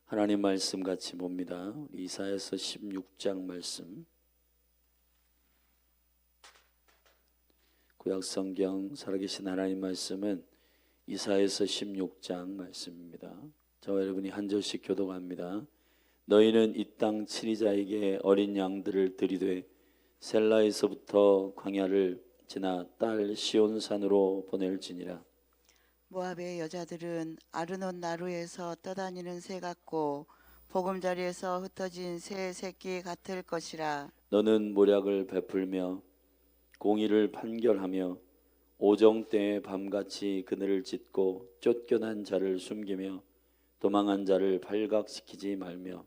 하나님 말씀 같이 봅니다. 이사야서 16장 말씀. 구약성경 살아계신 하나님 말씀은 이사야서 16장 말씀입니다. 저와 여러분이 한 절씩 교독합니다. 너희는 이 땅 치리자에게 어린 양들을 들이되 셀라에서부터 광야를 지나 딸 시온산으로 보낼지니라. 모압의 여자들은 아르논 나루에서 떠다니는 새 같고 보금자리에서 흩어진 새 새끼 같을 것이라. 너는 모략을 베풀며 공의를 판결하며 오정 때에 밤같이 그늘을 찢고 쫓겨난 자를 숨기며 도망한 자를 발각시키지 말며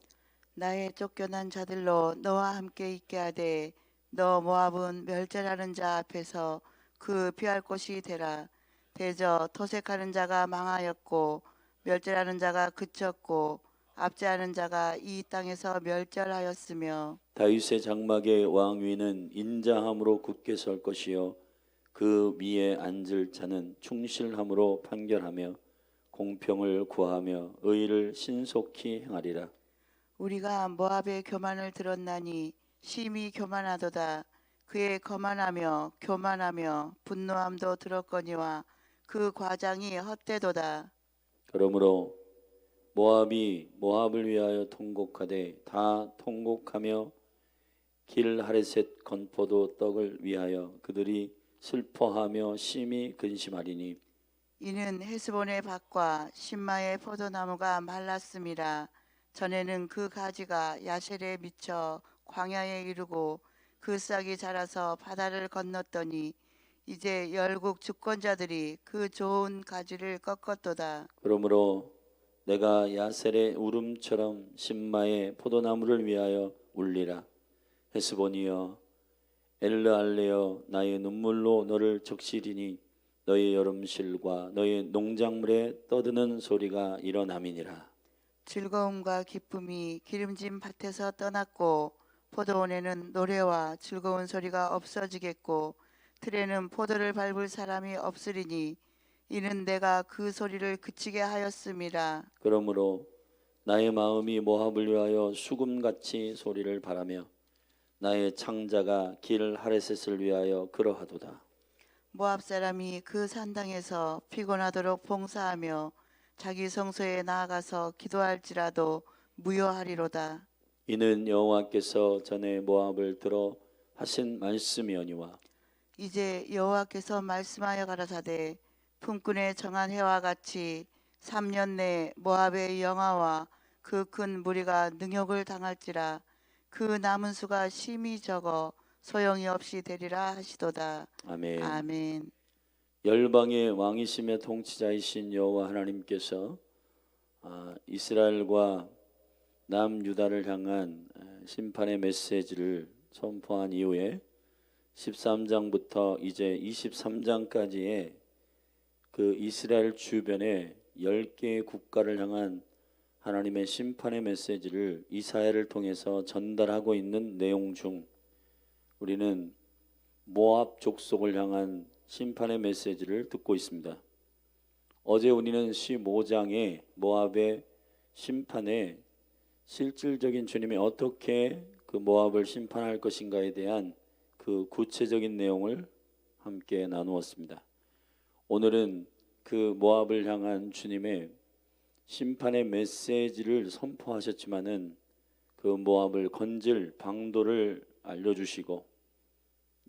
나의 쫓겨난 자들로 너와 함께 있게 하되 너 모압은 멸절하는 자 앞에서 그 피할 곳이 되라. 대저 토색하는 자가 망하였고 멸절하는 자가 그쳤고 압제하는 자가 이 땅에서 멸절하였으며 다윗의 장막의 왕위는 인자함으로 굳게 설 것이요 그 위에 앉을 자는 충실함으로 판결하며 공평을 구하며 의를 신속히 행하리라. 우리가 모압의 교만을 들었나니 심히 교만하도다. 그의 거만하며 교만하며 분노함도 들었거니와 그 과장이 헛되도다. 그러므로 모압이 모압을 위하여 통곡하되 다 통곡하며 길하레셋 건포도 떡을 위하여 그들이 슬퍼하며 심히 근심하리니 이는 헤스본의 밭과 신마의 포도나무가 말랐음이라. 전에는 그 가지가 야셀에 미쳐 광야에 이르고 그 싹이 자라서 바다를 건넜더니 이제 열국 주권자들이 그 좋은 가지를 꺾었도다. 그러므로 내가 야셀의 울음처럼 신마의 포도나무를 위하여 울리라. 헤스본이여 엘르알레여 나의 눈물로 너를 적시리니 너의 여름실과 너의 농작물에 떠드는 소리가 일어남이니라. 즐거움과 기쁨이 기름진 밭에서 떠났고 포도원에는 노래와 즐거운 소리가 없어지겠고 틀에는 포도를 밟을 사람이 없으리니 이는 내가 그 소리를 그치게 하였음이라. 그러므로 나의 마음이 모압을 위하여 수금같이 소리를 바라며 나의 창자가 길 하레셋을 위하여 그러하도다. 모압 사람이 그 산당에서 피곤하도록 봉사하며 자기 성소에 나아가서 기도할지라도 무효하리로다. 이는 여호와께서 전에 모압을 들어 하신 말씀이오니와 이제 여호와께서 말씀하여 가라사대 품꾼의 정한 해와 같이 3년 내에 모압의 영아와 그 큰 무리가 능욕을 당할지라. 그 남은 수가 심히 적어 소용이 없이 되리라 하시도다. 아멘. 아멘. 열방의 왕이시며 통치자이신 여호와 하나님께서 이스라엘과 남유다를 향한 심판의 메시지를 선포한 이후에 13장부터 이제 23장까지의 그 이스라엘 주변의 10개의 국가를 향한 하나님의 심판의 메시지를 이사야를 통해서 전달하고 있는 내용 중 우리는 모압 족속을 향한 심판의 메시지를 듣고 있습니다. 어제 우리는 15장의 모압의 심판에 실질적인 주님이 어떻게 그 모압을 심판할 것인가에 대한 그 구체적인 내용을 함께 나누었습니다. 오늘은 그 모압을 향한 주님의 심판의 메시지를 선포하셨지만은 그 모압을 건질 방도를 알려주시고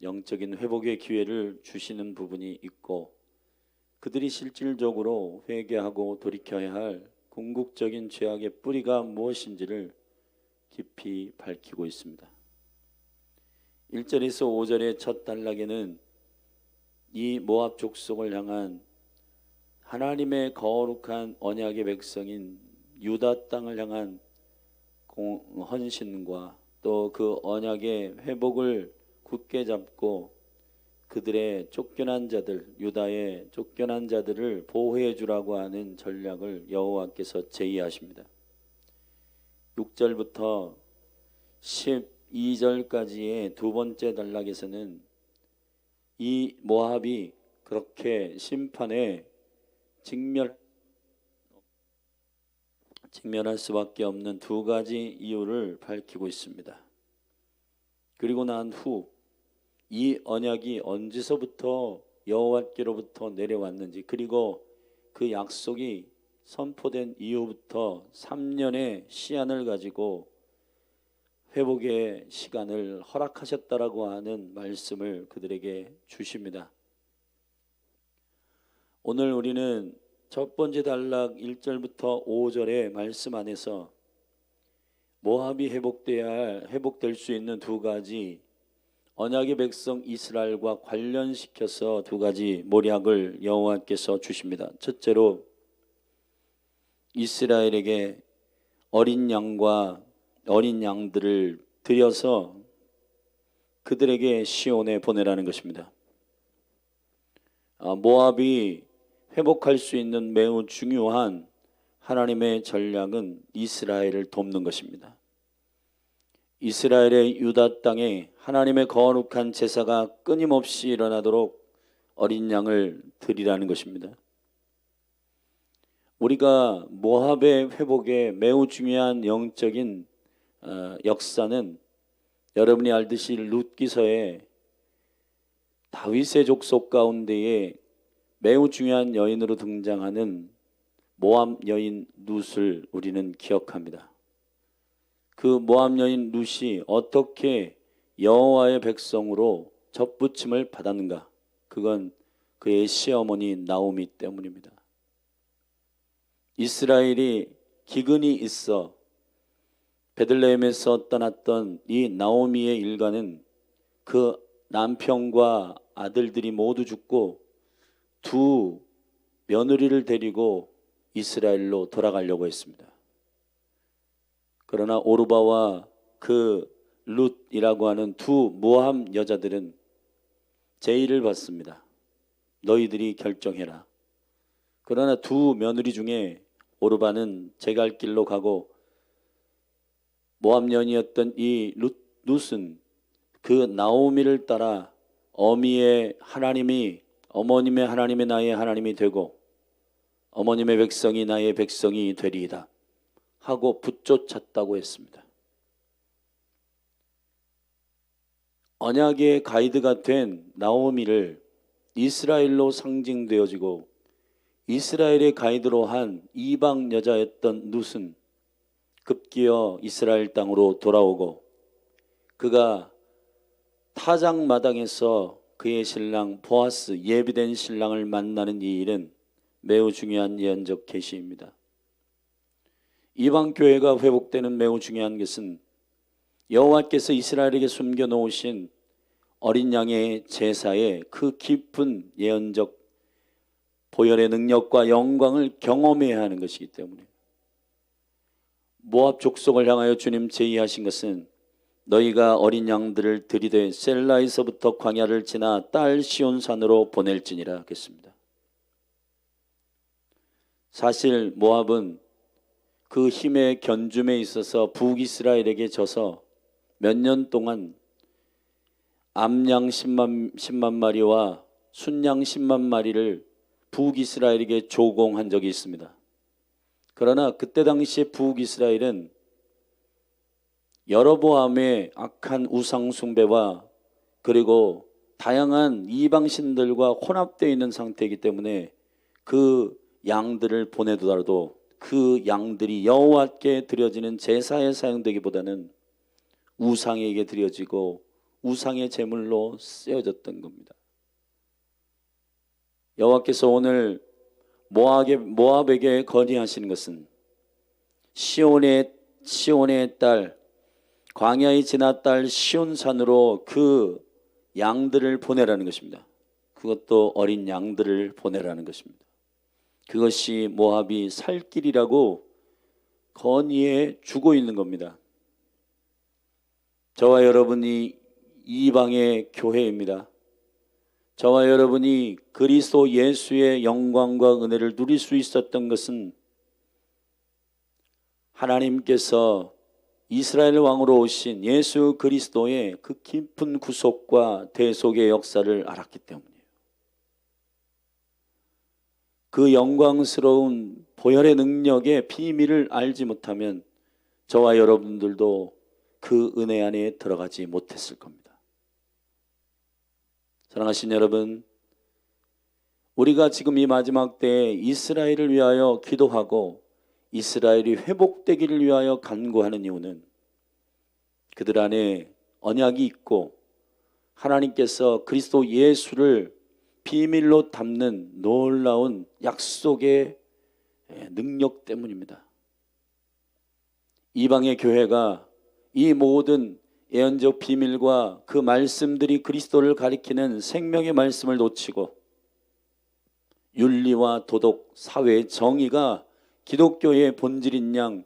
영적인 회복의 기회를 주시는 부분이 있고 그들이 실질적으로 회개하고 돌이켜야 할 궁극적인 죄악의 뿌리가 무엇인지를 깊이 밝히고 있습니다. 1절에서 5절의 첫 단락에는 이 모압 족속을 향한 하나님의 거룩한 언약의 백성인 유다 땅을 향한 헌신과 또 그 언약의 회복을 굳게 잡고 그들의 쫓겨난 자들, 유다의 쫓겨난 자들을 보호해 주라고 하는 전략을 여호와께서 제의하십니다. 6절부터 12절까지의 두 번째 단락에서는 이 모압이 그렇게 심판에 직면 직면할 수밖에 없는 두 가지 이유를 밝히고 있습니다. 그리고 난 후 이 언약이 언제서부터 여호와께로부터 내려왔는지, 그리고 그 약속이 선포된 이후부터 3년의 시한을 가지고 회복의 시간을 허락하셨다라고 하는 말씀을 그들에게 주십니다. 오늘 우리는 첫 번째 단락 1절부터 5절의 말씀 안에서 모압이 회복될 수 있는 두 가지 언약의 백성 이스라엘과 관련시켜서 두 가지 모략을 여호와께서 주십니다. 첫째로 이스라엘에게 어린 양들을 들여서 그들에게 시온에 보내라는 것입니다. 모압이 회복할 수 있는 매우 중요한 하나님의 전략은 이스라엘을 돕는 것입니다. 이스라엘의 유다 땅에 하나님의 거룩한 제사가 끊임없이 일어나도록 어린 양을 드리라는 것입니다. 우리가 모압의 회복에 매우 중요한 영적인 역사는 여러분이 알듯이 룻기서에 다윗의 족속 가운데에 매우 중요한 여인으로 등장하는 모압 여인 룻을 우리는 기억합니다. 그 모압 여인 룻이 어떻게 여호와의 백성으로 접붙임을 받았는가? 그건 그의 시어머니 나오미 때문입니다. 이스라엘이 기근이 있어 베들레헴에서 떠났던 이 나오미의 일가는 그 남편과 아들들이 모두 죽고 두 며느리를 데리고 이스라엘로 돌아가려고 했습니다. 그러나 오르바와 그 룻이라고 하는 두 모압 여자들은 제의를 받습니다. 너희들이 결정해라. 그러나 두 며느리 중에 오르바는 제 갈 길로 가고 모압 여인이었던 이 룻은 그 나오미를 따라 어머님의 하나님이 나의 하나님이 되고 어머님의 백성이 나의 백성이 되리이다 하고 붙쫓았다고 했습니다. 언약의 가이드가 된 나오미를 이스라엘로 상징되어지고 이스라엘의 가이드로 한 이방 여자였던 룻은 급기어 이스라엘 땅으로 돌아오고 그가 타작마당에서 그의 신랑 보아스 예비된 신랑을 만나는 이 일은 매우 중요한 예언적 계시입니다. 이방 교회가 회복되는 매우 중요한 것은 여호와께서 이스라엘에게 숨겨놓으신 어린 양의 제사의 그 깊은 예언적 보혈의 능력과 영광을 경험해야 하는 것이기 때문에 모압 족속을 향하여 주님 제의하신 것은 너희가 어린 양들을 들이되 셀라에서부터 광야를 지나 딸 시온산으로 보낼지니라 했습니다. 사실 모압은 그 힘의 견줌에 있어서 북이스라엘에게 져서 몇 년 동안 암양 10만 마리와 순양 10만 마리를 북이스라엘에게 조공한 적이 있습니다. 그러나 그때 당시에 북이스라엘은 여로보암의 악한 우상 숭배와 그리고 다양한 이방신들과 혼합되어 있는 상태이기 때문에 그 양들을 보내더라도 그 양들이 여호와께 드려지는 제사에 사용되기보다는 우상에게 드려지고 우상의 제물로 쓰여졌던 겁니다. 여호와께서 오늘 모압에게 건의하시는 것은 시온의 딸 광야에 지나 딸 시온산으로 그 양들을 보내라는 것입니다. 그것도 어린 양들을 보내라는 것입니다. 그것이 모압이 살 길이라고 건의해 주고 있는 겁니다. 저와 여러분이 이방의 교회입니다. 저와 여러분이 그리스도 예수의 영광과 은혜를 누릴 수 있었던 것은 하나님께서 이스라엘 왕으로 오신 예수 그리스도의 그 깊은 구속과 대속의 역사를 알았기 때문이에요. 그 영광스러운 보혈의 능력의 비밀을 알지 못하면 저와 여러분들도 그 은혜 안에 들어가지 못했을 겁니다. 사랑하신 여러분, 우리가 지금 이 마지막 때에 이스라엘을 위하여 기도하고 이스라엘이 회복되기를 위하여 간구하는 이유는 그들 안에 언약이 있고 하나님께서 그리스도 예수를 비밀로 담는 놀라운 약속의 능력 때문입니다. 이방의 교회가 이 모든 예언적 비밀과 그 말씀들이 그리스도를 가리키는 생명의 말씀을 놓치고 윤리와 도덕, 사회의 정의가 기독교의 본질인 양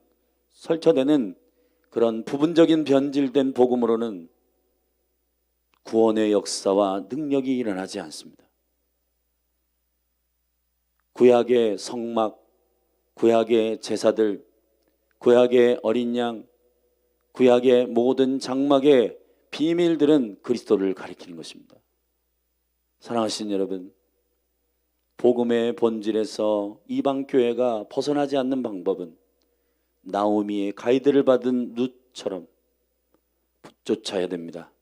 설쳐되는 그런 부분적인 변질된 복음으로는 구원의 역사와 능력이 일어나지 않습니다. 구약의 성막, 구약의 제사들, 구약의 어린 양, 구약의 모든 장막의 비밀들은 그리스도를 가리키는 것입니다. 사랑하신 여러분, 복음의 본질에서 이방 교회가 벗어나지 않는 방법은 나오미의 가이드를 받은 룻처럼 붙쫓아야 됩니다.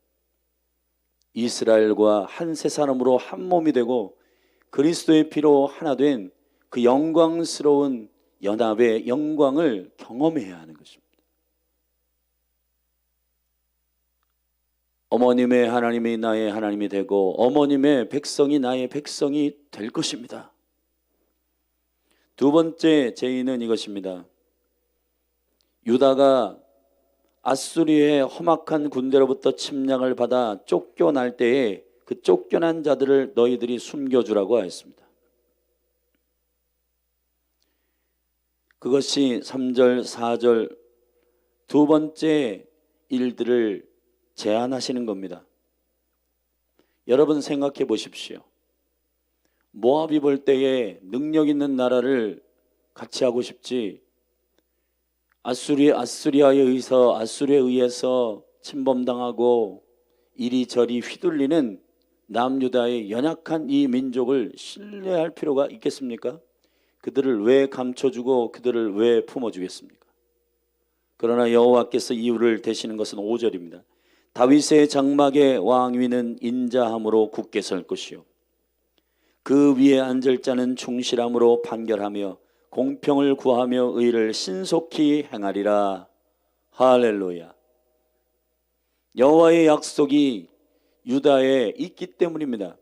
이스라엘과 한 세 사람으로 한 몸이 되고 그리스도의 피로 하나 된 그 영광스러운 연합의 영광을 경험해야 하는 것입니다. 어머님의 하나님이 나의 하나님이 되고 어머님의 백성이 나의 백성이 될 것입니다. 두 번째 제의는 이것입니다. 유다가 아수리의 험악한 군대로부터 침략을 받아 쫓겨날 때에 그 쫓겨난 자들을 너희들이 숨겨주라고 하였습니다. 그것이 3절, 4절 두 번째 일들을 제안하시는 겁니다. 여러분 생각해 보십시오. 모압이 볼 때에 능력 있는 나라를 같이 하고 싶지 아수리아에 의해서 침범당하고 이리저리 휘둘리는 남유다의 연약한 이 민족을 신뢰할 필요가 있겠습니까? 그들을 왜 감춰주고 그들을 왜 품어주겠습니까? 그러나 여호와께서 이유를 대시는 것은 5절입니다. 다윗의 장막의 왕위는 인자함으로 굳게 설 것이요 그 위에 앉을 자는 충실함으로 판결하며 공평을 구하며 의를 신속히 행하리라. 할렐루야. 여호와의 약속이 유다에 있기 때문입니다.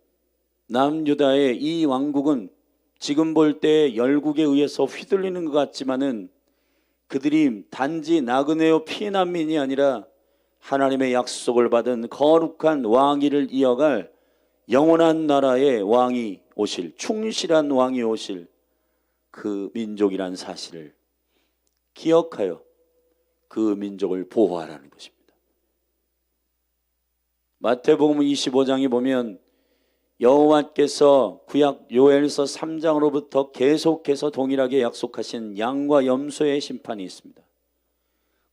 남유다의 이 왕국은 지금 볼 때 열국에 의해서 휘둘리는 것 같지만은 그들이 단지 나그네요 피난민이 아니라 하나님의 약속을 받은 거룩한 왕위를 이어갈 영원한 나라의 왕이 오실, 충실한 왕이 오실 그 민족이란 사실을 기억하여 그 민족을 보호하라는 것입니다. 마태복음 25장에 보면 여호와께서 구약 요엘서 3장으로부터 계속해서 동일하게 약속하신 양과 염소의 심판이 있습니다.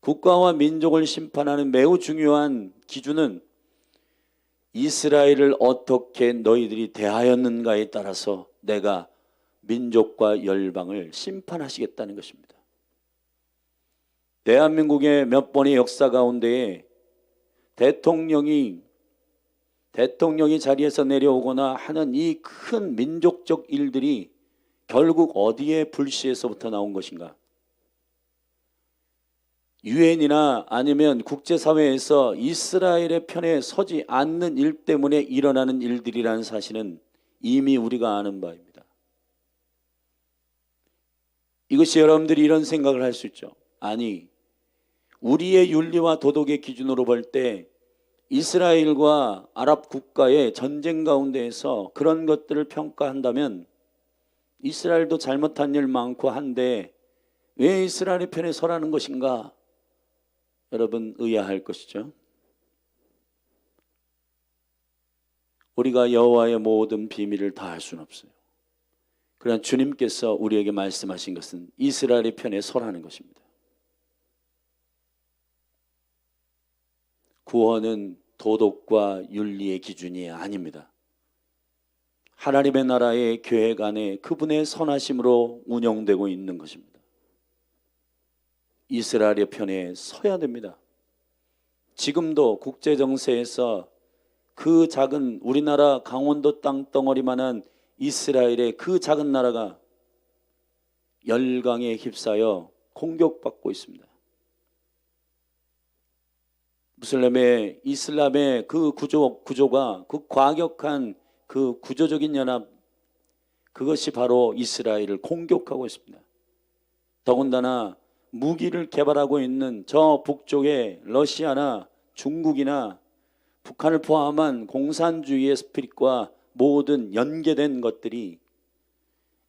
국가와 민족을 심판하는 매우 중요한 기준은 이스라엘을 어떻게 너희들이 대하였는가에 따라서 내가 민족과 열방을 심판하시겠다는 것입니다. 대한민국의 몇 번의 역사 가운데에 대통령이 자리에서 내려오거나 하는 이 큰 민족적 일들이 결국 어디에 불씨에서부터 나온 것인가? 유엔이나 아니면 국제사회에서 이스라엘의 편에 서지 않는 일 때문에 일어나는 일들이라는 사실은 이미 우리가 아는 바입니다. 이것이 여러분들이 이런 생각을 할 수 있죠. 아니, 우리의 윤리와 도덕의 기준으로 볼 때 이스라엘과 아랍 국가의 전쟁 가운데에서 그런 것들을 평가한다면 이스라엘도 잘못한 일 많고 한데 왜 이스라엘의 편에 서라는 것인가? 여러분 의아할 것이죠. 우리가 여호와의 모든 비밀을 다 알 수는 없어요. 그러나 주님께서 우리에게 말씀하신 것은 이스라엘의 편에 서라는 것입니다. 구원은 도덕과 윤리의 기준이 아닙니다. 하나님의 나라의 계획 안에 그분의 선하심으로 운영되고 있는 것입니다. 이스라엘의 편에 서야 됩니다. 지금도 국제정세에서 그 작은 우리나라 강원도 땅덩어리만한 이스라엘의 그 작은 나라가 열강에 휩싸여 공격받고 있습니다. 이슬람의 그 구조가 그 과격한 그 구조적인 연합, 그것이 바로 이스라엘을 공격하고 있습니다. 더군다나 무기를 개발하고 있는 저 북쪽의 러시아나 중국이나 북한을 포함한 공산주의의 스피릿과 모든 연계된 것들이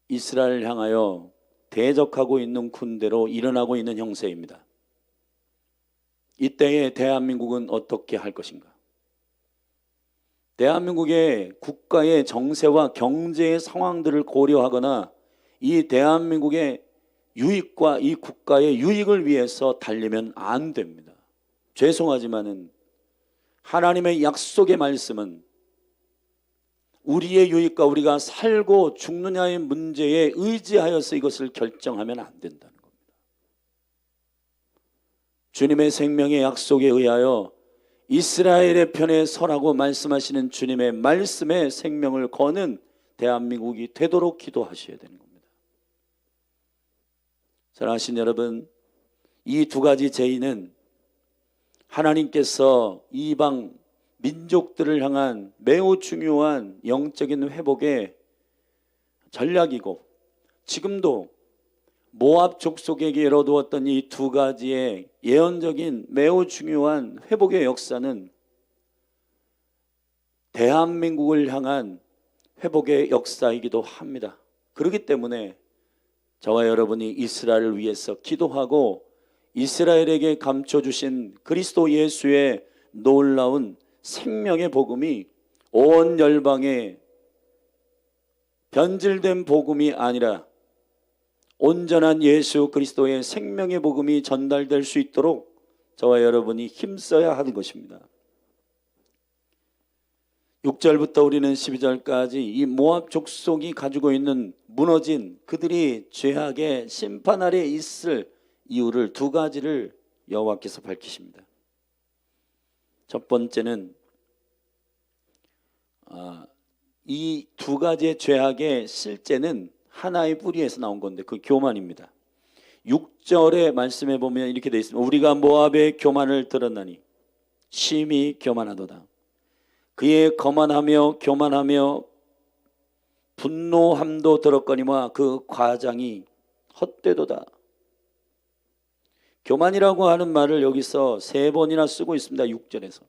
이스라엘을 향하여 대적하고 있는 군대로 일어나고 있는 형세입니다. 이때에 대한민국은 어떻게 할 것인가? 대한민국의 국가의 정세와 경제의 상황들을 고려하거나 이 대한민국의 유익과 이 국가의 유익을 위해서 달리면 안 됩니다. 죄송하지만은 하나님의 약속의 말씀은 우리의 유익과 우리가 살고 죽느냐의 문제에 의지하여서 이것을 결정하면 안 된다는 겁니다. 주님의 생명의 약속에 의하여 이스라엘의 편에 서라고 말씀하시는 주님의 말씀에 생명을 거는 대한민국이 되도록 기도하셔야 되는 겁니다. 사랑하신 여러분, 이 두 가지 제의는 하나님께서 이방 민족들을 향한 매우 중요한 영적인 회복의 전략이고, 지금도 모압 족속에게 열어두었던 이 두 가지의 예언적인 매우 중요한 회복의 역사는 대한민국을 향한 회복의 역사이기도 합니다. 그렇기 때문에 저와 여러분이 이스라엘을 위해서 기도하고 이스라엘에게 감춰주신 그리스도 예수의 놀라운 생명의 복음이 온 열방에 변질된 복음이 아니라 온전한 예수 그리스도의 생명의 복음이 전달될 수 있도록 저와 여러분이 힘써야 하는 것입니다. 6절부터 우리는 12절까지 이 모압 족속이 가지고 있는 무너진 그들이 죄악의 심판 아래 있을 이유를 두 가지를 여호와께서 밝히십니다. 첫 번째는 이 두 가지의 죄악의 실제는 하나의 뿌리에서 나온 건데 그 교만입니다. 6절의 말씀에 보면 이렇게 되어 있습니다. 우리가 모압의 교만을 들었나니 심히 교만하도다. 그의 거만하며 교만하며 분노함도 들었거니와 그 과장이 헛되도다. 교만이라고 하는 말을 여기서 3번이나 쓰고 있습니다. 6절에서.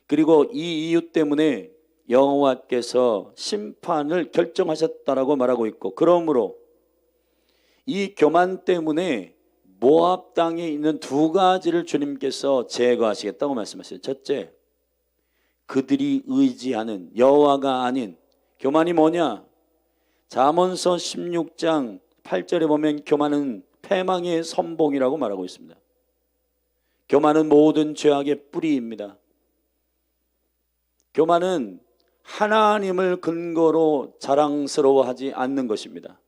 그리고 이 이유 때문에 여호와께서 심판을 결정하셨다라고 말하고 있고, 그러므로 이 교만 때문에 모압 땅에 있는 두 가지를 주님께서 제거하시겠다고 말씀하셨어요. 첫째, 그들이 의지하는 여호와가 아닌 교만이 뭐냐? 잠언서 16장 8절에 보면 교만은 패망의 선봉이라고 말하고 있습니다. 교만은 모든 죄악의 뿌리입니다. 교만은 하나님을 근거로 자랑스러워하지 않는 것입니다.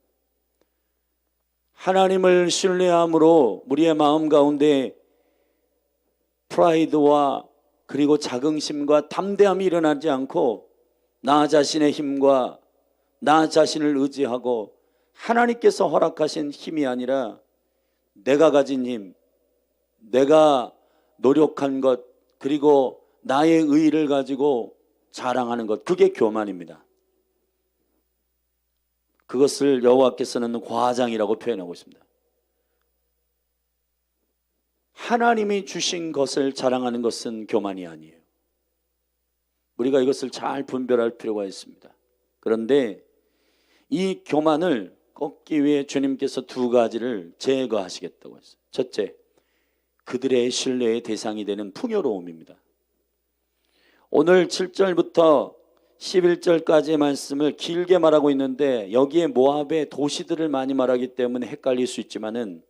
하나님을 신뢰함으로 우리의 마음 가운데 프라이드와 그리고 자긍심과 담대함이 일어나지 않고 나 자신의 힘과 나 자신을 의지하고 하나님께서 허락하신 힘이 아니라 내가 가진 힘, 내가 노력한 것, 그리고 나의 의의를 가지고 자랑하는 것, 그게 교만입니다. 그것을 여호와께서는 과장이라고 표현하고 있습니다. 하나님이 주신 것을 자랑하는 것은 교만이 아니에요. 우리가 이것을 잘 분별할 필요가 있습니다. 그런데 이 교만을 꺾기 위해 주님께서 두 가지를 제거하시겠다고 했어요. 첫째, 그들의 신뢰의 대상이 되는 풍요로움입니다. 오늘 7절부터 11절까지의 말씀을 길게 말하고 있는데 여기에 모압의 도시들을 많이 말하기 때문에 헷갈릴 수 있지만은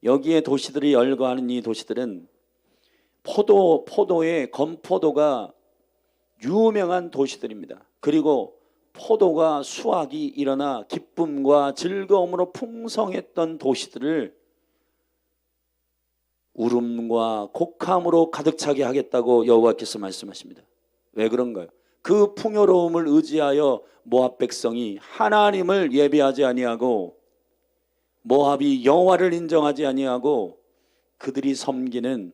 여기에 도시들이 열거하는 이 도시들은 포도의 건포도가 유명한 도시들입니다. 그리고 포도가 수확이 일어나 기쁨과 즐거움으로 풍성했던 도시들을 울음과 곡함으로 가득 차게 하겠다고 여호와께서 말씀하십니다. 왜 그런가요? 그 풍요로움을 의지하여 모압 백성이 하나님을 예배하지 아니하고 모압이 여호와를 인정하지 아니하고 그들이 섬기는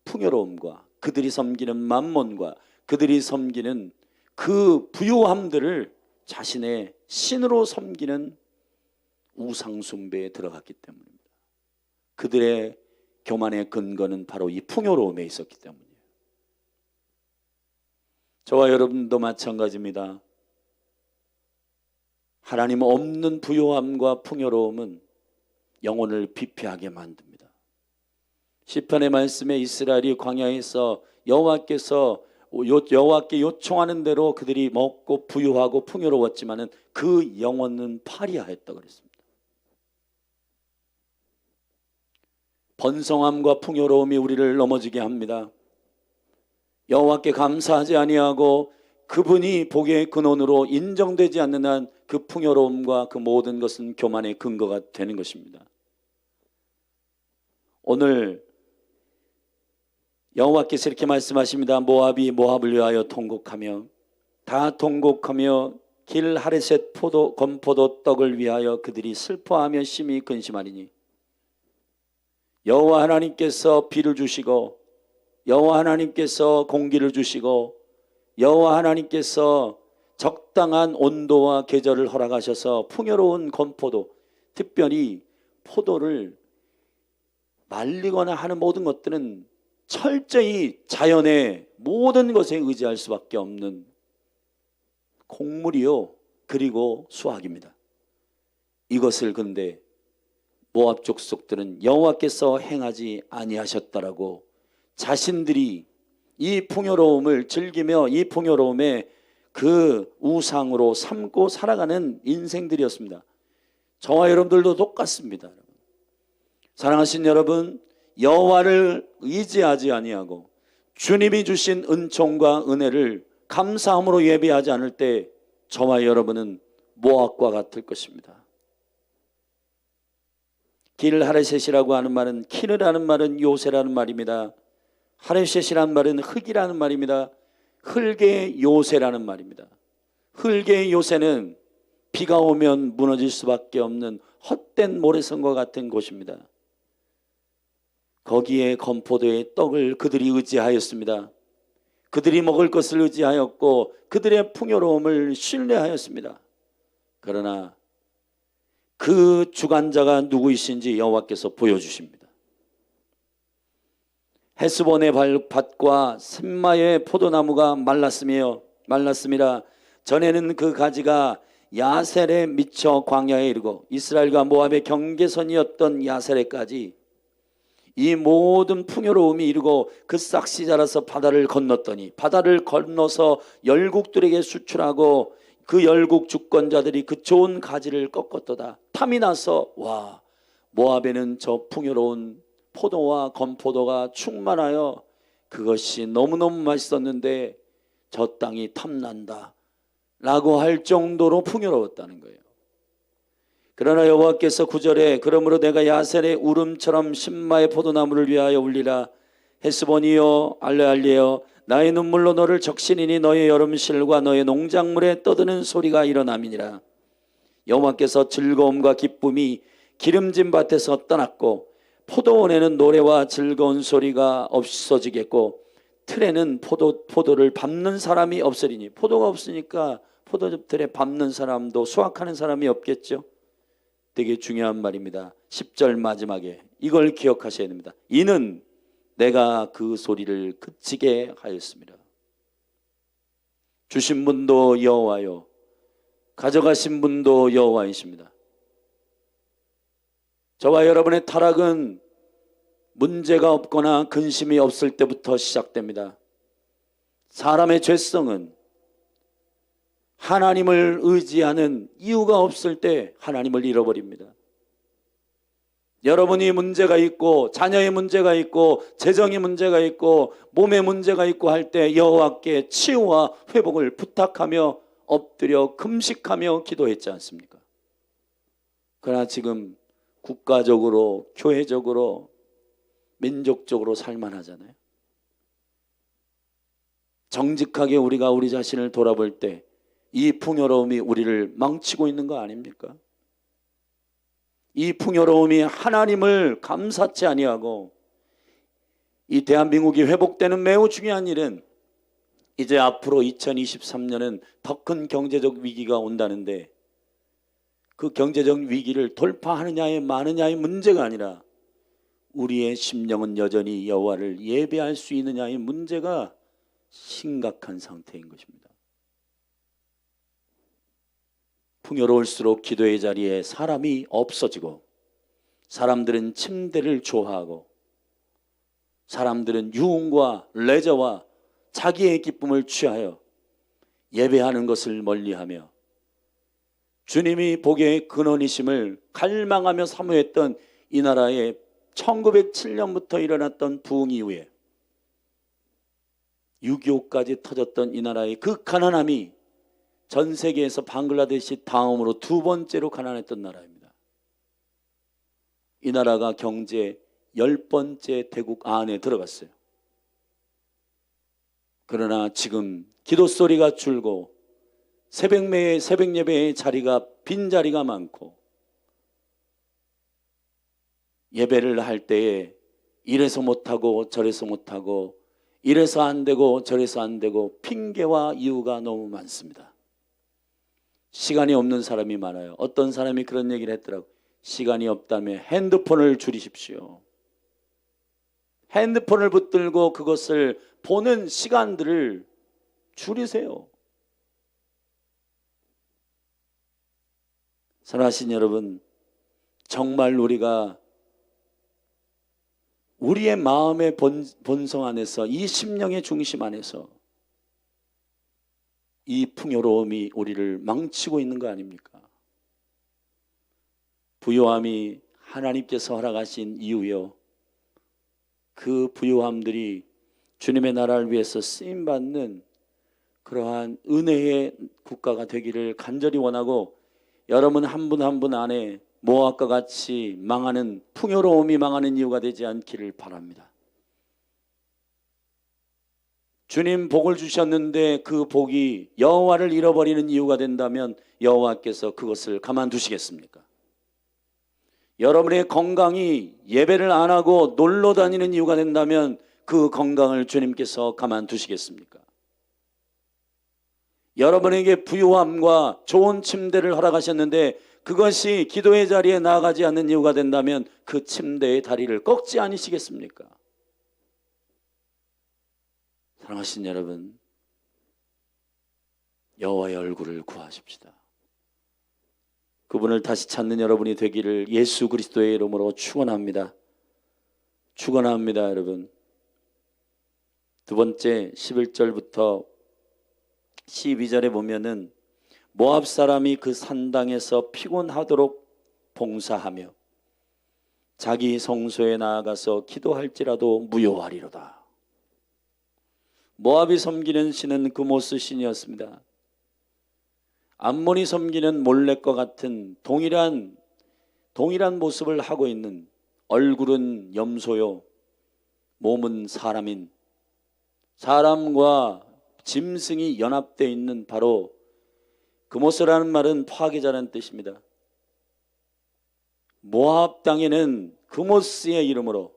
풍요로움과 그들이 섬기는 만몬과 그들이 섬기는 그 부유함들을 자신의 신으로 섬기는 우상 숭배에 들어갔기 때문입니다. 그들의 교만의 근거는 바로 이 풍요로움에 있었기 때문이에요. 저와 여러분도 마찬가지입니다. 하나님 없는 부요함과 풍요로움은 영혼을 비폐하게 만듭니다. 시편의 말씀에 이스라엘이 광야에서 여호와께 요청하는 대로 그들이 먹고 부유하고 풍요로웠지만은 그 영혼은 파리하였다고 그랬습니다. 번성함과 풍요로움이 우리를 넘어지게 합니다. 여호와께 감사하지 아니하고 그분이 복의 근원으로 인정되지 않는 한 그 풍요로움과 그 모든 것은 교만의 근거가 되는 것입니다. 오늘 여호와께서 이렇게 말씀하십니다. 모압이 모압을 위하여 통곡하며 다 통곡하며 길 하레셋 건포도 떡을 위하여 그들이 슬퍼하며 심히 근심하리니 여호와 하나님께서 비를 주시고 여호와 하나님께서 공기를 주시고 여호와 하나님께서 적당한 온도와 계절을 허락하셔서 풍요로운 건포도, 특별히 포도를 말리거나 하는 모든 것들은 철저히 자연의 모든 것에 의지할 수밖에 없는 곡물이요 그리고 수확입니다. 이것을 근데 모압 족속들은 여호와께서 행하지 아니하셨다라고 자신들이 이 풍요로움을 즐기며 이 풍요로움에 그 우상으로 삼고 살아가는 인생들이었습니다. 저와 여러분들도 똑같습니다. 사랑하신 여러분, 여호와를 의지하지 아니하고 주님이 주신 은총과 은혜를 감사함으로 예배하지 않을 때 저와 여러분은 모압과 같을 것입니다. 길 하레셋이라고 하는 말은 키르라는 말은 요새라는 말입니다. 하레셋이라는 말은 흙이라는 말입니다. 흙의 요새라는 말입니다. 흙의 요새는 비가 오면 무너질 수밖에 없는 헛된 모래성과 같은 곳입니다. 거기에 건포도의 떡을 그들이 의지하였습니다. 그들이 먹을 것을 의지하였고 그들의 풍요로움을 신뢰하였습니다. 그러나 그 주관자가 누구이신지 여호와께서 보여주십니다. 헤스본의 밭과 샘마의 포도나무가 말랐음이라. 전에는 그 가지가 야셀에 미쳐 광야에 이르고 이스라엘과 모압의 경계선이었던 야셀에까지 이 모든 풍요로움이 이르고 그 싹시 자라서 바다를 건넜더니 바다를 건너서 열국들에게 수출하고 그 열국 주권자들이 그 좋은 가지를 꺾었도다. 탐이 나서 와, 모압에는 저 풍요로운 포도와 건포도가 충만하여 그것이 너무너무 맛있었는데 저 땅이 탐난다 라고 할 정도로 풍요로웠다는 거예요. 그러나 여호와께서 9절에 그러므로 내가 야셀의 울음처럼 신마의 포도나무를 위하여 울리라. 헤스본이여 알레알리여 나의 눈물로 너를 적시니니 너의 여름실과 너의 농작물에 떠드는 소리가 일어남이니라. 여호와께서 즐거움과 기쁨이 기름진 밭에서 떠났고 포도원에는 노래와 즐거운 소리가 없어지겠고 틀에는 포도를 밟는 사람이 없으리니. 포도가 없으니까 포도즙들에 밟는 사람도 수확하는 사람이 없겠죠. 되게 중요한 말입니다. 10절 마지막에 이걸 기억하셔야 됩니다. 이는 내가 그 소리를 그치게 하였습니다. 주신 분도 여호와요 가져가신 분도 여호와이십니다. 저와 여러분의 타락은 문제가 없거나 근심이 없을 때부터 시작됩니다. 사람의 죄성은 하나님을 의지하는 이유가 없을 때 하나님을 잃어버립니다. 여러분이 문제가 있고 자녀의 문제가 있고 재정의 문제가 있고 몸의 문제가 있고 할 때 여호와께 치유와 회복을 부탁하며 엎드려 금식하며 기도했지 않습니까? 그러나 지금 국가적으로, 교회적으로, 민족적으로 살만하잖아요. 정직하게 우리가 우리 자신을 돌아볼 때 이 풍요로움이 우리를 망치고 있는 거 아닙니까? 이 풍요로움이 하나님을 감사치 아니하고, 이 대한민국이 회복되는 매우 중요한 일은 이제 앞으로 2023년은 더 큰 경제적 위기가 온다는데, 그 경제적 위기를 돌파하느냐의 마느냐의 문제가 아니라 우리의 심령은 여전히 여호와를 예배할 수 있느냐의 문제가 심각한 상태인 것입니다. 풍요로울수록 기도의 자리에 사람이 없어지고, 사람들은 침대를 좋아하고, 사람들은 유흥과 레저와 자기의 기쁨을 취하여 예배하는 것을 멀리하며, 주님이 복의 근원이심을 갈망하며 사모했던 이 나라에 1907년부터 일어났던 부흥 이후에 6.25까지 터졌던 이 나라의 그 가난함이 전 세계에서 방글라데시 다음으로 두 번째로 가난했던 나라입니다. 이 나라가 경제 10번째 대국 안에 들어갔어요. 그러나 지금 기도 소리가 줄고 새벽 예배의 자리가 빈자리가 많고, 예배를 할 때에 이래서 못하고 저래서 못하고, 이래서 안 되고 저래서 안 되고 핑계와 이유가 너무 많습니다. 시간이 없는 사람이 많아요. 어떤 사람이 그런 얘기를 했더라고요. 시간이 없다면 핸드폰을 줄이십시오. 핸드폰을 붙들고 그것을 보는 시간들을 줄이세요. 사랑하신 여러분, 정말 우리가 우리의 마음의 본성 안에서, 이 심령의 중심 안에서 이 풍요로움이 우리를 망치고 있는 거 아닙니까? 부요함이 하나님께서 허락하신 이유요, 그 부요함들이 주님의 나라를 위해서 쓰임받는 그러한 은혜의 국가가 되기를 간절히 원하고, 여러분 한 분 한 분 안에 모압과 같이 망하는, 풍요로움이 망하는 이유가 되지 않기를 바랍니다. 주님 복을 주셨는데 그 복이 여호와를 잃어버리는 이유가 된다면 여호와께서 그것을 가만두시겠습니까? 여러분의 건강이 예배를 안 하고 놀러 다니는 이유가 된다면 그 건강을 주님께서 가만두시겠습니까? 여러분에게 부유함과 좋은 침대를 허락하셨는데 그것이 기도의 자리에 나아가지 않는 이유가 된다면 그 침대의 다리를 꺾지 않으시겠습니까? 사랑하신 여러분, 여호와의 얼굴을 구하십시다. 그분을 다시 찾는 여러분이 되기를 예수 그리스도의 이름으로 축원합니다. 축원합니다, 여러분. 두 번째 11절부터 12절에 보면은 모압 사람이 그 산당에서 피곤하도록 봉사하며 자기 성소에 나아가서 기도할지라도 무효하리로다. 모압이 섬기는 신은 그모스 신이었습니다. 암몬이 섬기는 몰렉과 같은 동일한 모습을 하고 있는, 얼굴은 염소요 몸은 사람인, 사람과 짐승이 연합되어 있는 바로 그모스라는 말은 파괴자라는 뜻입니다. 모압 땅에는 그모스의 이름으로,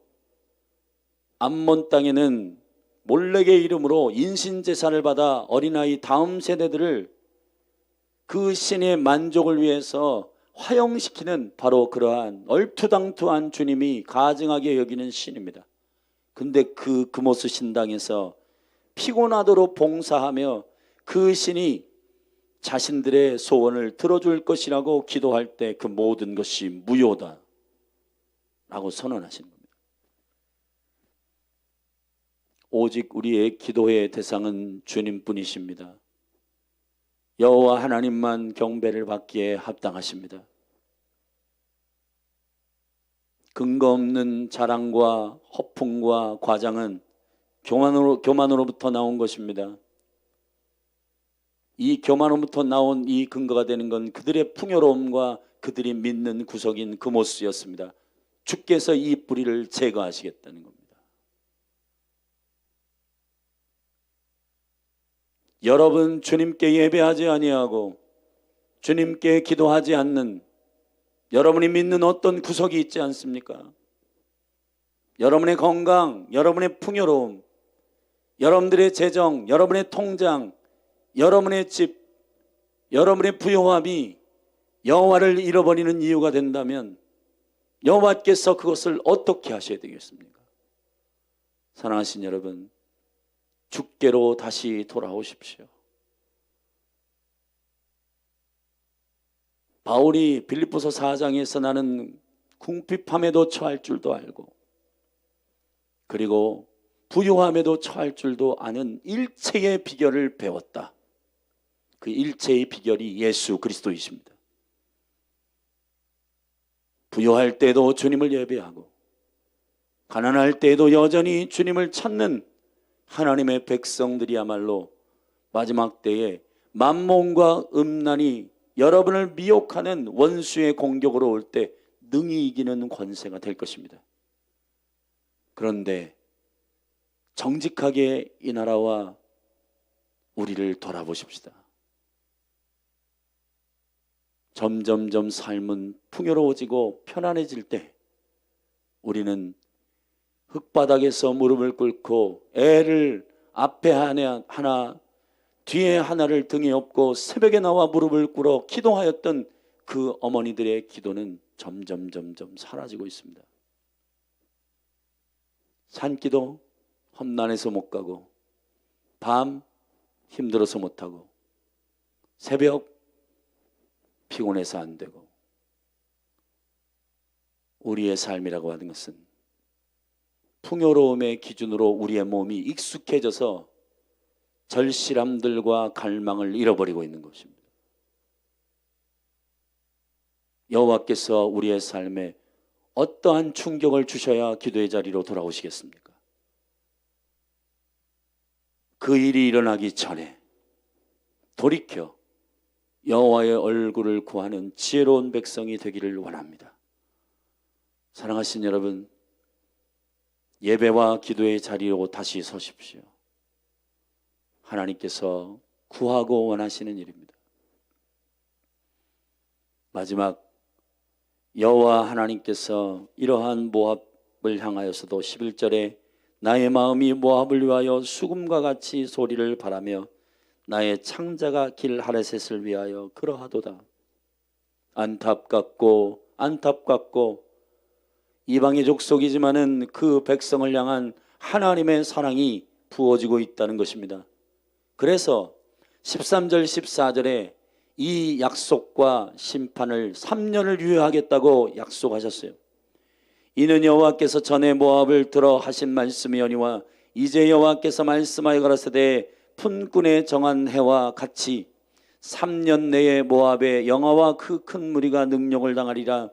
암몬 땅에는 몰렉의 이름으로 인신제사를 받아 어린아이 다음 세대들을 그 신의 만족을 위해서 화형시키는 바로 그러한 얼투당투한 주님이 가증하게 여기는 신입니다. 근데 그 그모스 신당에서 피곤하도록 봉사하며 그 신이 자신들의 소원을 들어줄 것이라고 기도할 때 그 모든 것이 무효다 라고 선언하시는 겁니다. 오직 우리의 기도의 대상은 주님뿐이십니다. 여호와 하나님만 경배를 받기에 합당하십니다. 근거 없는 자랑과 허풍과 과장은 교만으로부터 나온 것입니다. 이 교만으로부터 나온 이 근거가 되는 건 그들의 풍요로움과 그들이 믿는 구석인 그모스였습니다. 주께서 이 뿌리를 제거하시겠다는 겁니다. 여러분, 주님께 예배하지 아니하고 주님께 기도하지 않는 여러분이 믿는 어떤 구석이 있지 않습니까? 여러분의 건강, 여러분의 풍요로움, 여러분들의 재정, 여러분의 통장, 여러분의 집, 여러분의 부요함이 여호와를 잃어버리는 이유가 된다면 여호와께서 그것을 어떻게 하셔야 되겠습니까? 사랑하신 여러분, 주께로 다시 돌아오십시오. 바울이 빌립보서 4장에서 나는 궁핍함에도 처할 줄도 알고 그리고 부요함에도 처할 줄도 아는 일체의 비결을 배웠다. 그 일체의 비결이 예수 그리스도이십니다. 부요할 때도 주님을 예배하고 가난할 때에도 여전히 주님을 찾는 하나님의 백성들이야말로 마지막 때에 만몬과 음란이 여러분을 미혹하는 원수의 공격으로 올 때 능히 이기는 권세가 될 것입니다. 그런데 정직하게 이 나라와 우리를 돌아보십시다. 점점점 삶은 풍요로워지고 편안해질 때 우리는 흙바닥에서 무릎을 꿇고 애를 앞에 하나 뒤에 하나를 등에 업고 새벽에 나와 무릎을 꿇어 기도하였던 그 어머니들의 기도는 점점 사라지고 있습니다. 산기도 험난해서 못 가고 밤 힘들어서 못 하고 새벽 피곤해서 안 되고 우리의 삶이라고 하는 것은 풍요로움의 기준으로 우리의 몸이 익숙해져서 절실함들과 갈망을 잃어버리고 있는 것입니다. 여호와께서 우리의 삶에 어떠한 충격을 주셔야 기도의 자리로 돌아오시겠습니까? 그 일이 일어나기 전에 돌이켜 여호와의 얼굴을 구하는 지혜로운 백성이 되기를 원합니다. 사랑하신 여러분, 예배와 기도의 자리로 다시 서십시오. 하나님께서 구하고 원하시는 일입니다. 마지막 여호와 하나님께서 이러한 모압을 향하여서도 11절에 나의 마음이 모압을 위하여 수금과 같이 소리를 바라며 나의 창자가 길 하레셋을 위하여 그러하도다. 안타깝고 이방의 족속이지만은 그 백성을 향한 하나님의 사랑이 부어지고 있다는 것입니다. 그래서 13절 14절에 이 약속과 심판을 3년을 유예하겠다고 약속하셨어요. 이는 여호와께서 전에 모압을 들어 하신 말씀이오니와 이제 여호와께서 말씀하여 가라사대 품꾼에 정한 해와 같이 3년 내에 모압의 영아와 그 큰 무리가 능력을 당하리라.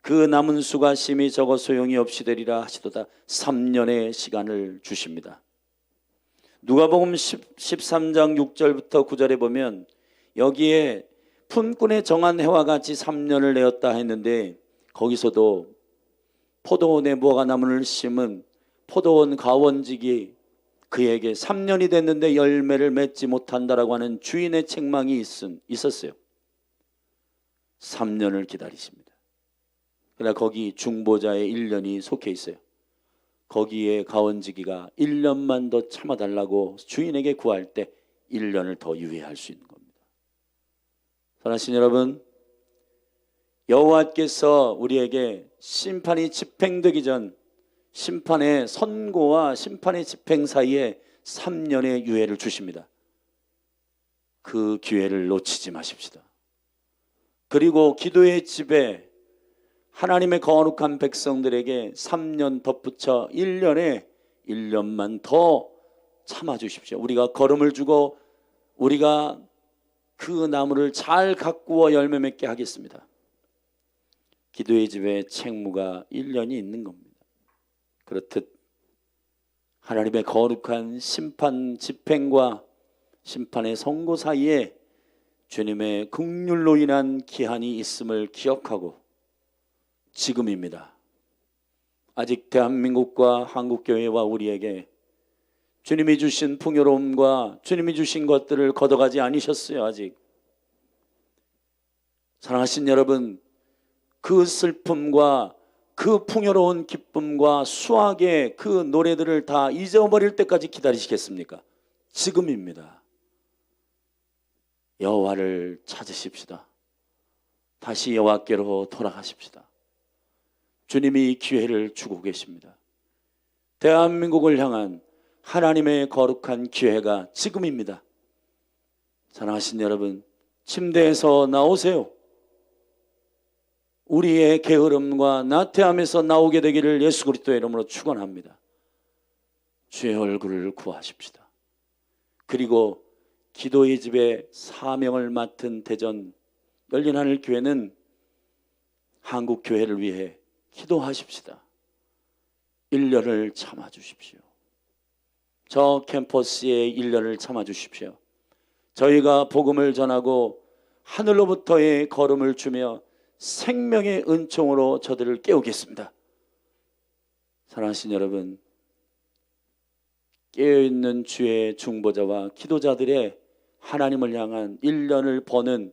그 남은 수가 심히 적어 소용이 없이 되리라 하시도다. 3년의 시간을 주십니다. 누가복음 13장 6절부터 9절에 보면 여기에 품꾼에 정한 해와 같이 3년을 내었다 했는데 거기서도 포도원에 무화과 나무를 심은 포도원 가원직이 그에게 3년이 됐는데 열매를 맺지 못한다라고 하는 주인의 책망이 있었어요. 3년을 기다리십니다. 그러나 거기 중보자의 1년이 속해 있어요. 거기에 가원지기가 1년만 더 참아달라고 주인에게 구할 때 1년을 더 유예할 수 있는 겁니다. 사랑하신 여러분, 여호와께서 우리에게 심판이 집행되기 전 심판의 선고와 심판의 집행 사이에 3년의 유예를 주십니다. 그 기회를 놓치지 마십시다. 그리고 기도의 집에 하나님의 거룩한 백성들에게 3년 덧붙여 1년만 더 참아주십시오. 우리가 걸음을 주고 우리가 그 나무를 잘 가꾸어 열매 맺게 하겠습니다. 기도의 집에 책무가 1년이 있는 겁니다. 그렇듯 하나님의 거룩한 심판 집행과 심판의 선고 사이에 주님의 긍휼로 인한 기한이 있음을 기억하고 지금입니다. 아직 대한민국과 한국교회와 우리에게 주님이 주신 풍요로움과 주님이 주신 것들을 걷어가지 않으셨어요. 아직. 사랑하신 여러분, 그 슬픔과 그 풍요로운 기쁨과 수확의 그 노래들을 다 잊어버릴 때까지 기다리시겠습니까? 지금입니다. 여호와를 찾으십시다. 다시 여호와께로 돌아가십시다. 주님이 기회를 주고 계십니다. 대한민국을 향한 하나님의 거룩한 기회가 지금입니다. 사랑하신 여러분, 침대에서 나오세요. 우리의 게으름과 나태함에서 나오게 되기를 예수 그리스도의 이름으로 축원합니다. 주의 얼굴을 구하십시다. 그리고 기도의 집의 사명을 맡은 대전 열린하늘 교회는 한국 교회를 위해 기도하십시다. 1년을 참아주십시오. 저 캠퍼스의 1년을 참아주십시오. 저희가 복음을 전하고 하늘로부터의 걸음을 주며 생명의 은총으로 저들을 깨우겠습니다. 사랑하신 여러분, 깨어있는 주의 중보자와 기도자들의 하나님을 향한 1년을 버는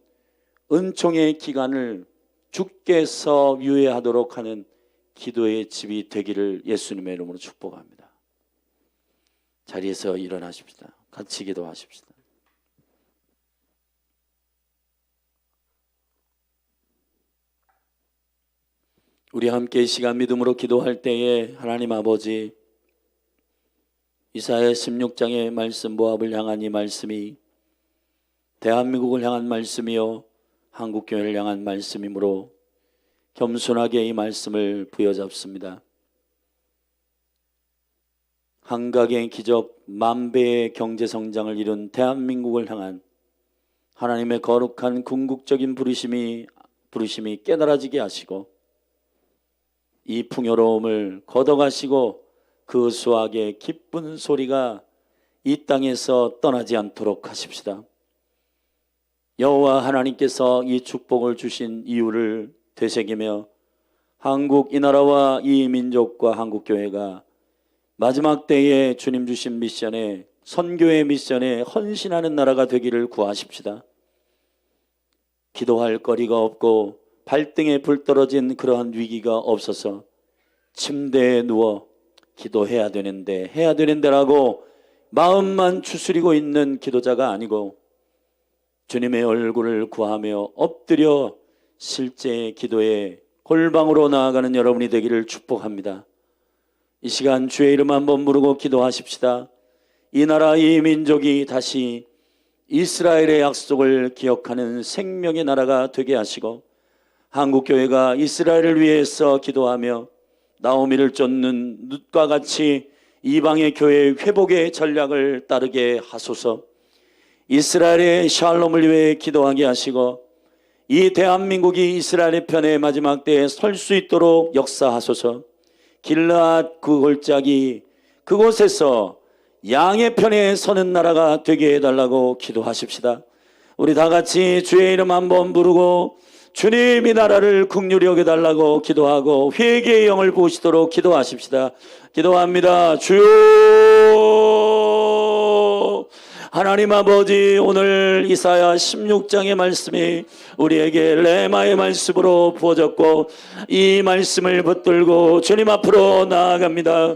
은총의 기간을 주께서 유예하도록 하는 기도의 집이 되기를 예수님의 이름으로 축복합니다. 자리에서 일어나십시다. 같이 기도하십시다. 우리 함께 이 시간 믿음으로 기도할 때에 하나님 아버지, 이사야 16장의 말씀 모압을 향한 이 말씀이 대한민국을 향한 말씀이요 한국교회를 향한 말씀이므로 겸손하게 이 말씀을 부여잡습니다. 한각의 기적, 만배의 경제성장을 이룬 대한민국을 향한 하나님의 거룩한 궁극적인 부르심이 깨달아지게 하시고 이 풍요로움을 걷어가시고 그 수확의 기쁜 소리가 이 땅에서 떠나지 않도록 하십시다. 여호와 하나님께서 이 축복을 주신 이유를 되새기며 한국 이 나라와 이 민족과 한국교회가 마지막 때에 주님 주신 미션에, 선교의 미션에 헌신하는 나라가 되기를 구하십시다. 기도할 거리가 없고 발등에 불 떨어진 그러한 위기가 없어서 침대에 누워 기도해야 되는데라고 마음만 추스리고 있는 기도자가 아니고 주님의 얼굴을 구하며 엎드려 실제 기도의 골방으로 나아가는 여러분이 되기를 축복합니다. 이 시간 주의 이름 한번 부르고 기도하십시다. 이 나라 이 민족이 다시 이스라엘의 약속을 기억하는 생명의 나라가 되게 하시고 한국교회가 이스라엘을 위해서 기도하며 나오미를 쫓는 룻과 같이 이방의 교회의 회복의 전략을 따르게 하소서. 이스라엘의 샬롬을 위해 기도하게 하시고 이 대한민국이 이스라엘의 편에 마지막 때에 설 수 있도록 역사하소서. 길르앗 그 골짜기 그곳에서 양의 편에 서는 나라가 되게 해달라고 기도하십시다. 우리 다 같이 주의 이름 한번 부르고 주님 이 나라를 긍휼히 여겨달라고 기도하고 회개의 영을 보시도록 기도하십시다. 기도합니다. 주여, 하나님 아버지, 오늘 이사야 16장의 말씀이 우리에게 레마의 말씀으로 부어졌고 이 말씀을 붙들고 주님 앞으로 나아갑니다.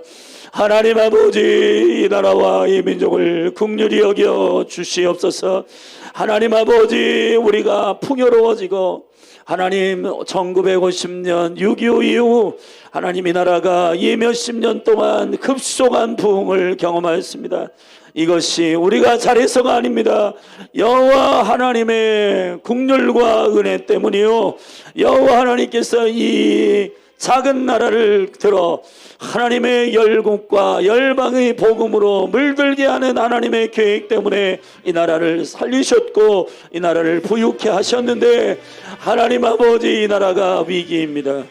하나님 아버지, 이 나라와 이 민족을 긍휼히 여겨 주시옵소서. 하나님 아버지, 우리가 풍요로워지고 하나님 1950년 6.25 이후 하나님 이 나라가 이 몇십 년 동안 급속한 부흥을 경험하였습니다. 이것이 우리가 잘해서가 아닙니다. 여호와 하나님의 긍휼과 은혜 때문이요, 여호와 하나님께서 이 작은 나라를 들어 하나님의 열국과 열방의 복음으로 물들게 하는 하나님의 계획 때문에 이 나라를 살리셨고 이 나라를 부유케 하셨는데, 하나님 아버지, 이 나라가 위기입니다.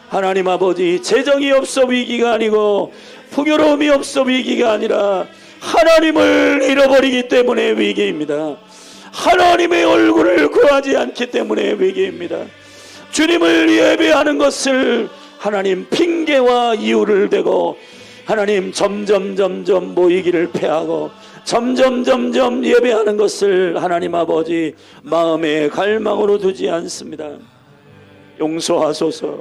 하나님 아버지, 재정이 없어 위기가 아니고 풍요로움이 없어 위기가 아니라 하나님을 잃어버리기 때문에 위기입니다. 하나님의 얼굴을 구하지 않기 때문에 위기입니다. 주님을 예배하는 것을 하나님 핑계와 이유를 대고 하나님 점점 모이기를 패하고 점점 예배하는 것을 하나님 아버지 마음의 갈망으로 두지 않습니다. 용서하소서.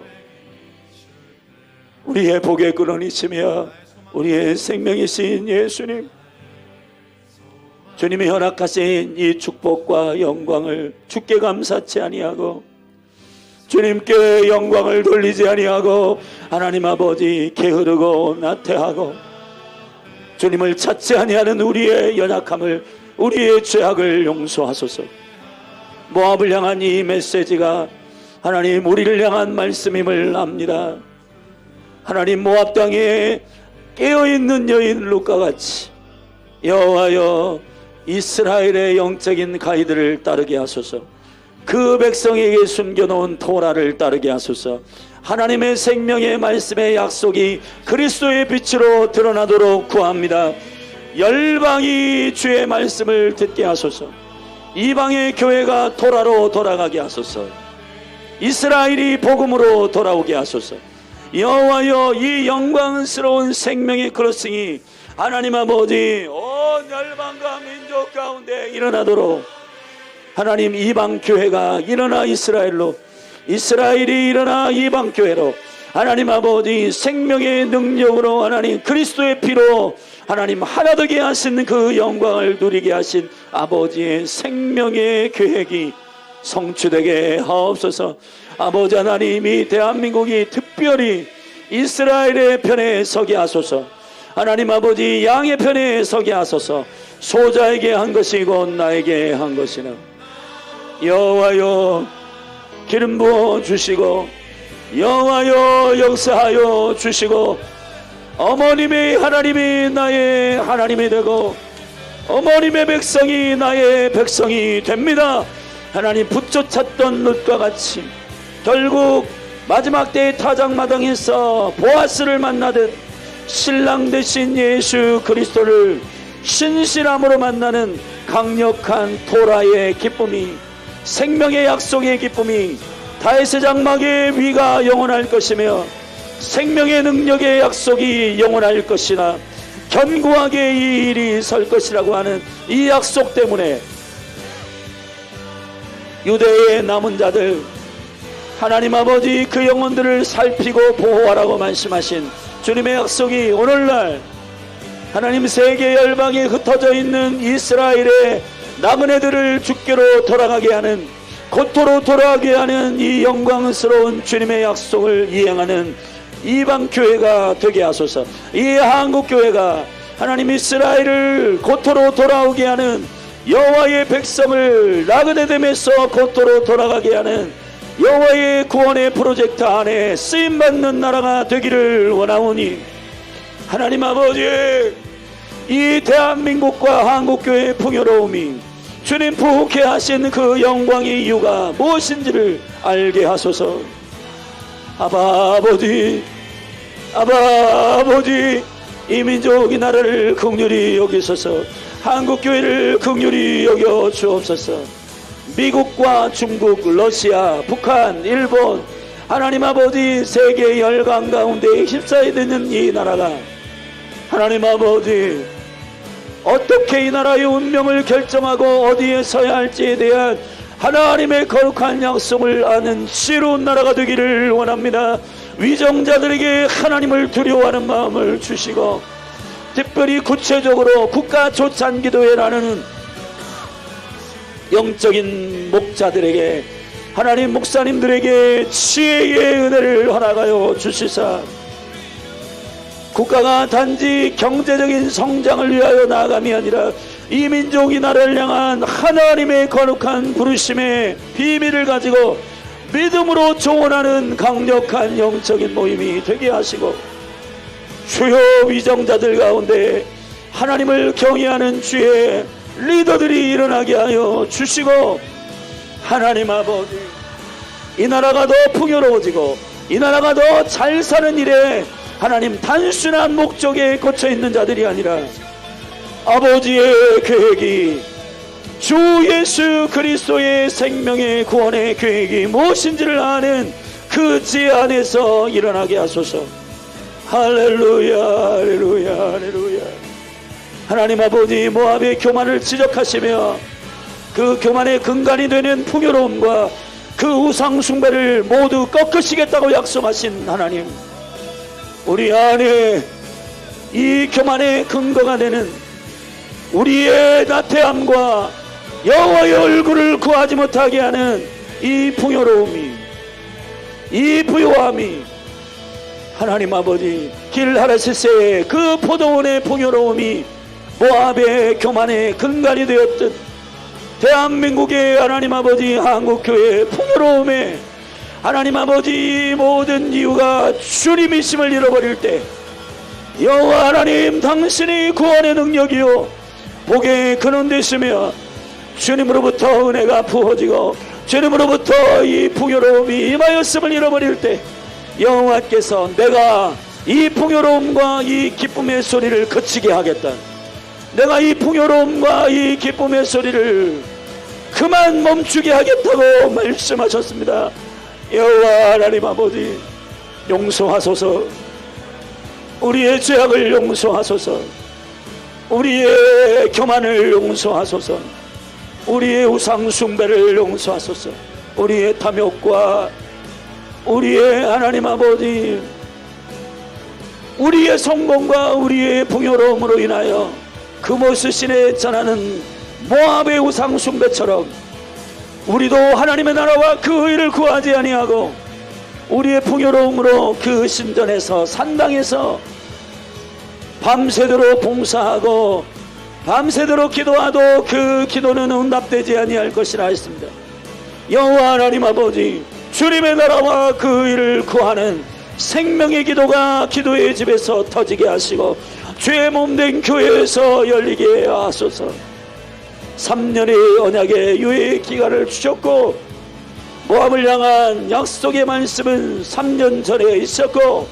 우리의 복의 근원이시며 우리의 생명이신 예수님, 주님이 허락하신 이 축복과 영광을 주께 감사치 아니하고 주님께 영광을 돌리지 아니하고 하나님 아버지 게으르고 나태하고 주님을 찾지 아니하는 우리의 연약함을, 우리의 죄악을 용서하소서. 모압을 향한 이 메시지가 하나님 우리를 향한 말씀임을 압니다. 하나님 모압 땅에 깨어있는 여인 룻과 같이 여호와여 이스라엘의 영적인 가이드를 따르게 하소서. 그 백성에게 숨겨놓은 토라를 따르게 하소서. 하나님의 생명의 말씀의 약속이 그리스도의 빛으로 드러나도록 구합니다. 열방이 주의 말씀을 듣게 하소서. 이방의 교회가 토라로 돌아가게 하소서. 이스라엘이 복음으로 돌아오게 하소서. 여호와여 이 영광스러운 생명의 크로싱이 하나님 아버지 온 열방과 민족 가운데 일어나도록 하나님 이방 교회가 일어나 이스라엘로, 이스라엘이 일어나 이방 교회로 하나님 아버지 생명의 능력으로 하나님 그리스도의 피로 하나님 하나 되게 하신 그 영광을 누리게 하신 아버지의 생명의 계획이 성취되게 하옵소서. 아버지 하나님 이 대한민국이 특별히 이스라엘의 편에 서게 하소서. 하나님 아버지 양의 편에 서게 하소서. 소자에게 한 것이 곧 나에게 한 것이나 여호와여 기름 부어 주시고 여호와여 역사하여 주시고 어머님의 하나님이 나의 하나님이 되고 어머님의 백성이 나의 백성이 됩니다. 하나님 붙쫓았던 룻과 같이 결국 마지막 때의 타작마당에서 보아스를 만나듯 신랑 되신 예수 그리스도를 신실함으로 만나는 강력한 토라의 기쁨이, 생명의 약속의 기쁨이 다윗의 장막의 위가 영원할 것이며 생명의 능력의 약속이 영원할 것이나 견고하게 이 일이 설 것이라고 하는 이 약속 때문에 유대의 남은 자들 하나님 아버지 그 영혼들을 살피고 보호하라고 말씀하신 주님의 약속이 오늘날 하나님 세계 열방에 흩어져 있는 이스라엘의 나그네들을 주께로 돌아가게 하는, 고토로 돌아가게 하는 이 영광스러운 주님의 약속을 이행하는 이방 교회가 되게 하소서. 이 한국 교회가 하나님 이스라엘을 고토로 돌아오게 하는 여호와의 백성을 나그네됨에서 고토로 돌아가게 하는 여호와의 구원의 프로젝트 안에 쓰임받는 나라가 되기를 원하오니 하나님 아버지 이 대한민국과 한국교회의 풍요로움이 주님 부흥케 하신 그 영광의 이유가 무엇인지를 알게 하소서. 아바 아버지 이 민족 이 나라를 긍휼히 여기소서. 한국교회를 긍휼히 여겨 주옵소서. 미국과 중국, 러시아, 북한, 일본 하나님 아버지 세계 열강 가운데 휩싸여 있는 이 나라가 하나님 아버지 어떻게 이 나라의 운명을 결정하고 어디에 서야 할지에 대한 하나님의 거룩한 약속을 아는 지혜로운 나라가 되기를 원합니다. 위정자들에게 하나님을 두려워하는 마음을 주시고 특별히 구체적으로 국가 조찬기도회 나누는 영적인 목자들에게 하나님 목사님들에게 지혜의 은혜를 허락하여 주시사 국가가 단지 경제적인 성장을 위하여 나아감이 아니라 이 민족이 나라를 향한 하나님의 거룩한 부르심의 비밀을 가지고 믿음으로 조언하는 강력한 영적인 모임이 되게 하시고 주요 위정자들 가운데 하나님을 경외하는 주의 리더들이 일어나게 하여 주시고 하나님 아버지 이 나라가 더 풍요로워지고 이 나라가 더 잘 사는 일에 하나님 단순한 목적에 꽂혀 있는 자들이 아니라 아버지의 계획이 주 예수 그리스도의 생명의 구원의 계획이 무엇인지를 아는 그 지혜 안에서 일어나게 하소서. 할렐루야, 할렐루야, 할렐루야. 하나님 아버지, 모압의 교만을 지적하시며 그 교만의 근간이 되는 풍요로움과 그 우상 숭배를 모두 꺾으시겠다고 약속하신 하나님, 우리 안에 이 교만의 근거가 되는 우리의 나태함과 여호와의 얼굴을 구하지 못하게 하는 이 풍요로움이, 이 부요함이, 하나님 아버지, 길하라시스의 그 포도원의 풍요로움이 모압의 교만의 근간이 되었듯 대한민국의 하나님 아버지 한국교회의 풍요로움에 하나님 아버지 모든 이유가 주님이심을 잃어버릴 때 여호와 하나님, 당신이 구원의 능력이요 복의 근원 되시며 주님으로부터 은혜가 부어지고 주님으로부터 이 풍요로움이 임하였음을 잃어버릴 때 여호와께서 내가 이 풍요로움과 이 기쁨의 소리를 그치게 하겠다, 내가 이 풍요로움과 이 기쁨의 소리를 그만 멈추게 하겠다고 말씀하셨습니다. 여호와 하나님 아버지, 용서하소서. 우리의 죄악을 용서하소서. 우리의 교만을 용서하소서. 우리의 우상 숭배를 용서하소서. 우리의 탐욕과 우리의 하나님 아버지, 우리의 성공과 우리의 풍요로움으로 인하여 금오스신에 전하는 모압의 우상 숭배처럼 우리도 하나님의 나라와 그 의를 구하지 아니하고 우리의 풍요로움으로 그 신전에서 산당에서 밤새도록 봉사하고 밤새도록 기도하도 그 기도는 응답되지 아니할 것이라 했습니다. 여호와 하나님 아버지, 주님의 나라와 그 의를 구하는 생명의 기도가 기도의 집에서 터지게 하시고 주의 몸된 교회에서 열리게 하소서. 3년의 언약의 유예 기간을 주셨고 모압을 향한 약속의 말씀은 3년 전에 있었고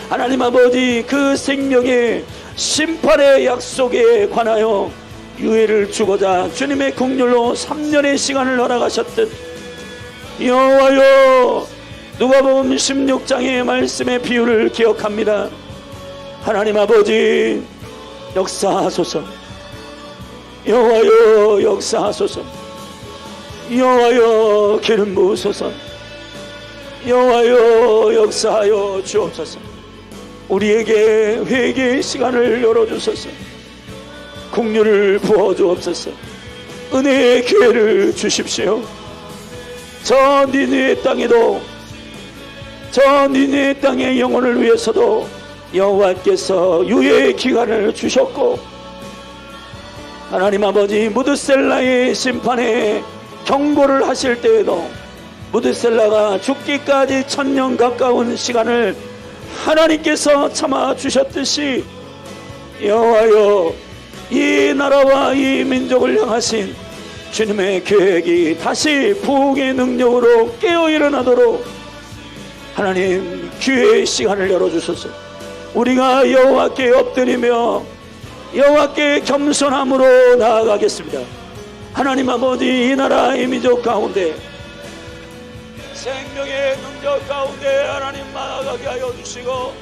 하나님 아버지, 그 생명의 심판의 약속에 관하여 유예를 주고자 주님의 긍휼로 3년의 시간을 허락하셨듯 여호와여, 누가복음 16장의 말씀의 비유를 기억합니다. 하나님 아버지, 역사하소서. 여호와여, 역사하소서. 여호와여, 기름 부으소서. 여호와여, 역사하여 주옵소서. 우리에게 회개의 시간을 열어주소서. 긍휼을 부어주옵소서. 은혜의 기회를 주십시오. 저 니느의 땅에도, 저 니느의 땅의 영혼을 위해서도 여호와께서 유예의 기간을 주셨고 하나님 아버지, 무드셀라의 심판에 경고를 하실 때에도 무드셀라가 죽기까지 1000년 가까운 시간을 하나님께서 참아 주셨듯이 여호와여, 이 나라와 이 민족을 향하신 주님의 계획이 다시 부흥의 능력으로 깨어 일어나도록 하나님 기회의 시간을 열어주소서. 우리가 여호와께 엎드리며 여호와께 겸손함으로 나아가겠습니다. 하나님 아버지, 이 나라 이 민족 가운데 생명의 능력 가운데 하나님 나아가게 하여 주시고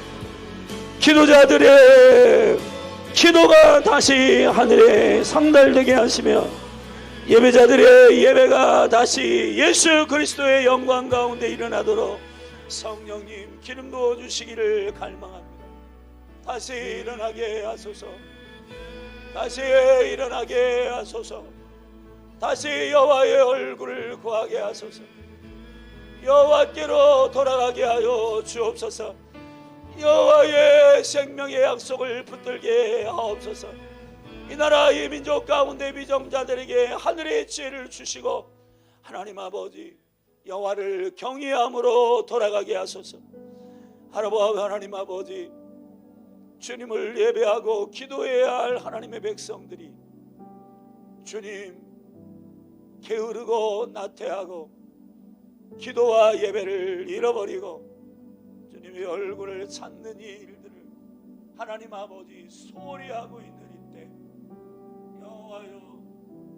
기도자들의 기도가 다시 하늘에 상달되게 하시며 예배자들의 예배가 다시 예수 그리스도의 영광 가운데 일어나도록 성령님 기름 부어 주시기를 갈망합니다. 다시 일어나게 하소서. 다시 일어나게 하소서. 다시 여호와의 얼굴을 구하게 하소서. 여호와께로 돌아가게 하여 주옵소서. 여호와의 생명의 약속을 붙들게 하옵소서. 이 나라 이 민족 가운데 미정자들에게 하늘의 지혜를 주시고 하나님 아버지, 여호와를 경외함으로 돌아가게 하소서. 하나님 아버지, 주님을 예배하고 기도해야 할 하나님의 백성들이 주님 게으르고 나태하고 기도와 예배를 잃어버리고 주님의 얼굴을 찾는 이 일들을 하나님 아버지 소홀히 하고 있는 이때 여호와여,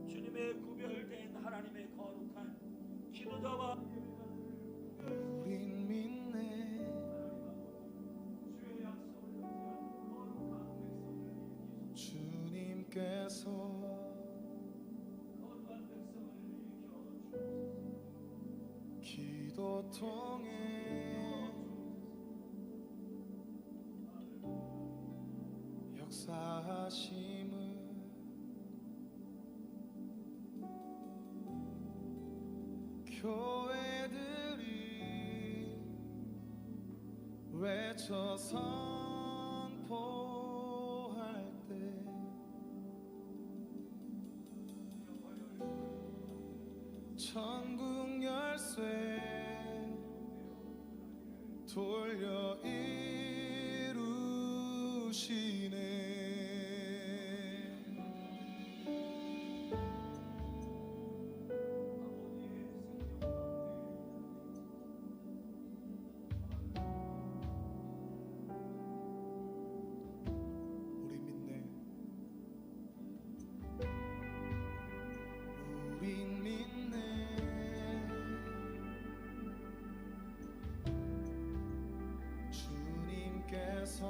주님의 하나님의 구별된 하나님의 거룩한 기도자와 우린 믿네 주의 약속을 의지하는 거룩한 백성을 주님께서 거룩한 백성을 일으켜 주옵소서. 기도 통해 역사하심을 교회들이 외쳐 선포할 때 천국 열쇠 돌려 이루시네. 우리 믿네. 우린 믿네. 주님께서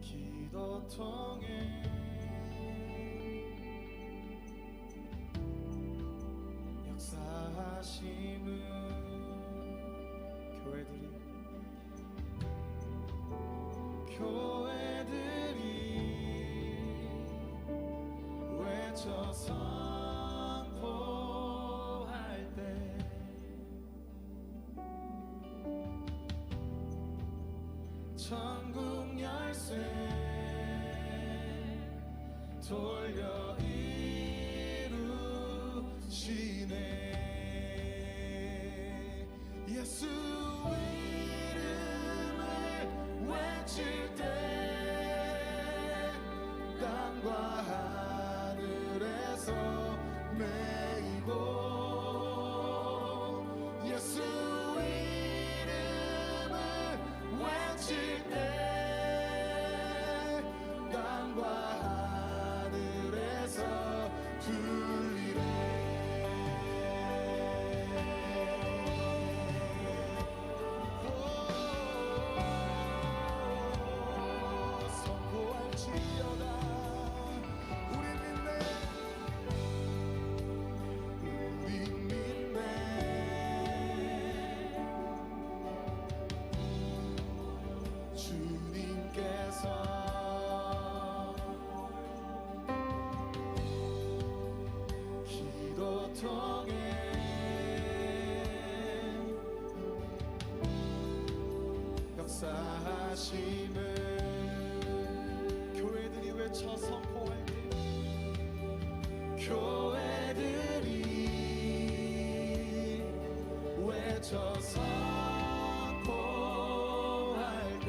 기도 통해 역사하심을 교회들이 외쳐 선포할 때 천국 열쇠 돌려 이루시네. 예수 이름을 외칠 때 땅과 하늘에서 메이고 예수 이름을 외칠 때 땅과 하늘에서 들리네. 선포할지어다. 우리 믿네. 우리 믿네. 주님께서 기도 통해 역사하심을 교회들이 외쳐 선포할 때 교회들이 외쳐 선포할 때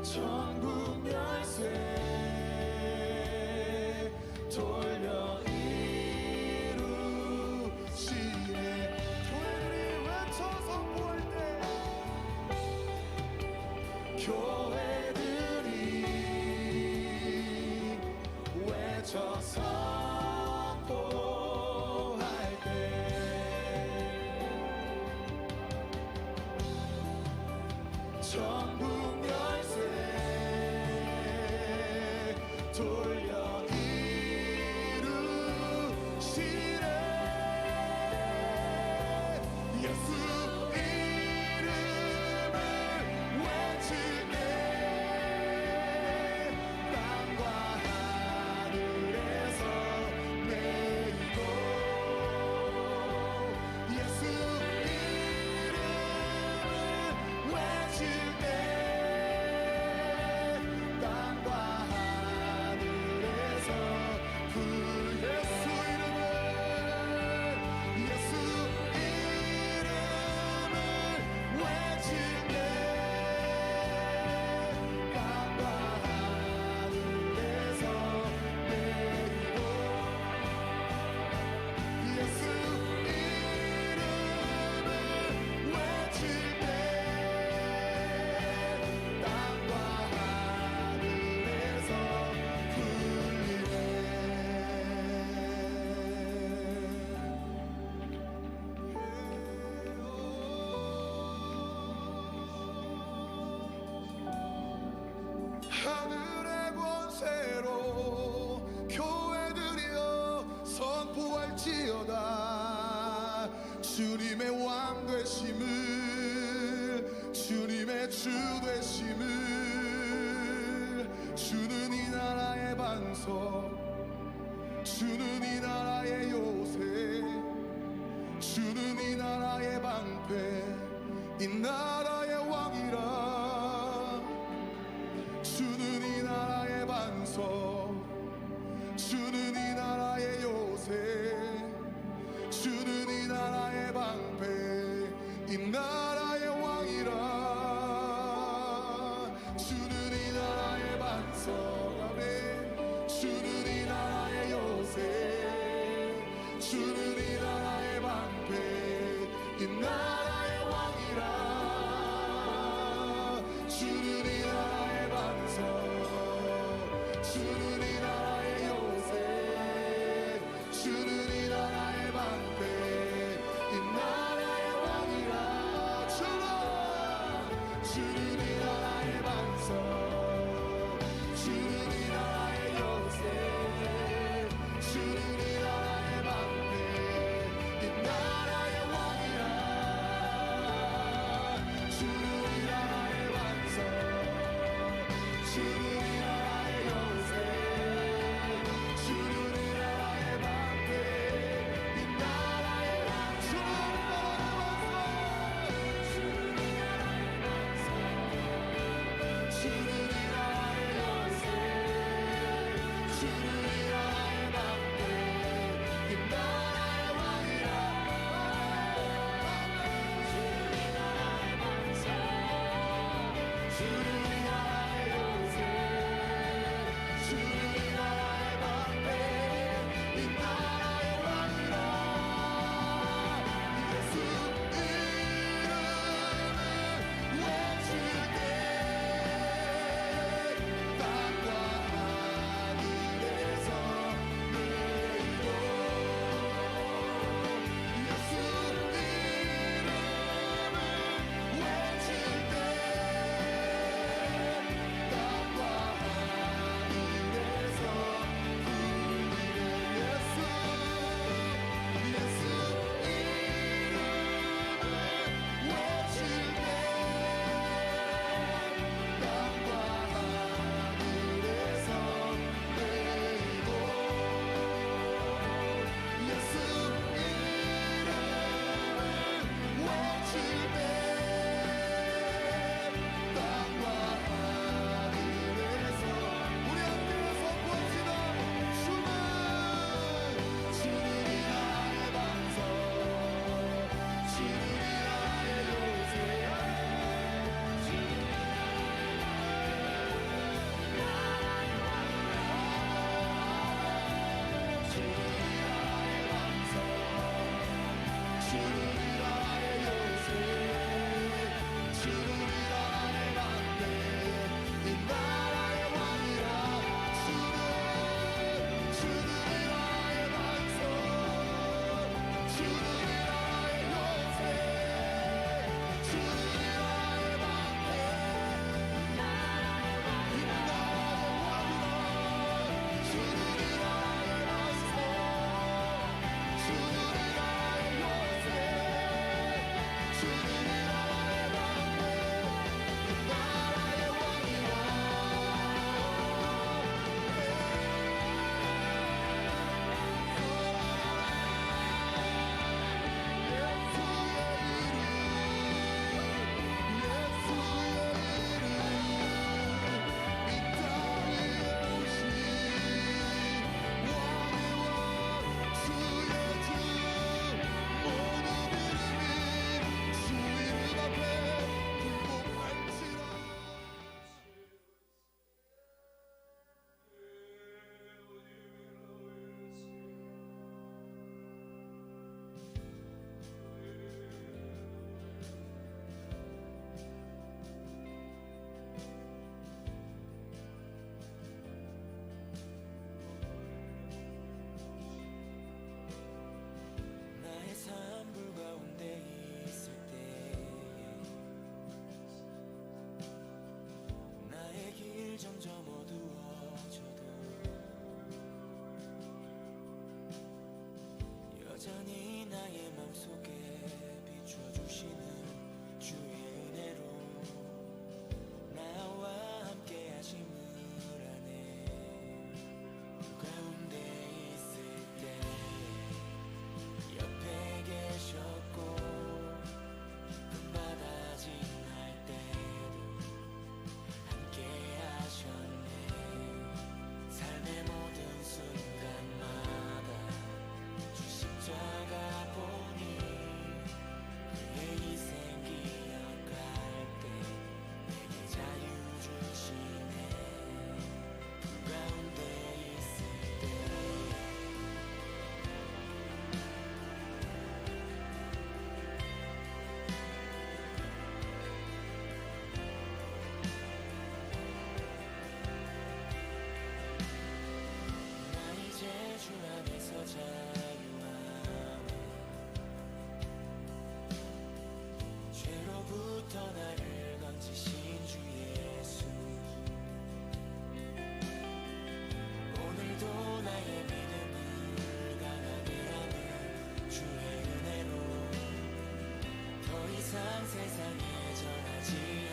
천국 열쇠 돌려 이루시네. 교회들이 외쳐 선포할 때 교회들이 외쳐 선포할 때 천국 열쇠 돌려 이루시네. 예수 이름을 외칠 때 땅과 하늘에서 내리고 예수 이름을 외칠 때 땅과 하늘에서 주는 이 나라의 반석, 주는 이 나라의 요새, 주는 이 나라의 방패, 이 나라의 왕이라. 주는 이 나라의 반석, 주는 이 나라의 요새, 주는 이 나라의 방패, 이 나라의 왕이라. 주는 이 나라의 반석, 아멘. 주는 이 나라의 요새, 주는 이 나라의 방패, 이 나라의 왕이라. 주는 이 나라의 반석, 주는 이 나라의 요새, 주는 이 나라의 방패, 이 나라의 왕이라. 주는 이 나라의 반석, 주는 이 나라의 요새, 주는 이 나라의 방패, 이 나라의 왕이라. 주는 이 나라의 반석, 주는 이 나라의 요새, 주는 이 나라의 방패, 이 나라의 왕. 주는 이 나라의 반석, 주는 이 나라의 요새, 주는 이 나라의 방패, 이 나라의 왕이라. 주는 이 나라의 반석, 주는 이 나라의 요새, 주는 이 나라의 방패, 이 나라의 왕이라. 예수 이름을 외칠 때 땅과 하늘에서 내리고, 예수 이름을 외칠 때 땅과 하늘에서 세상에 전하지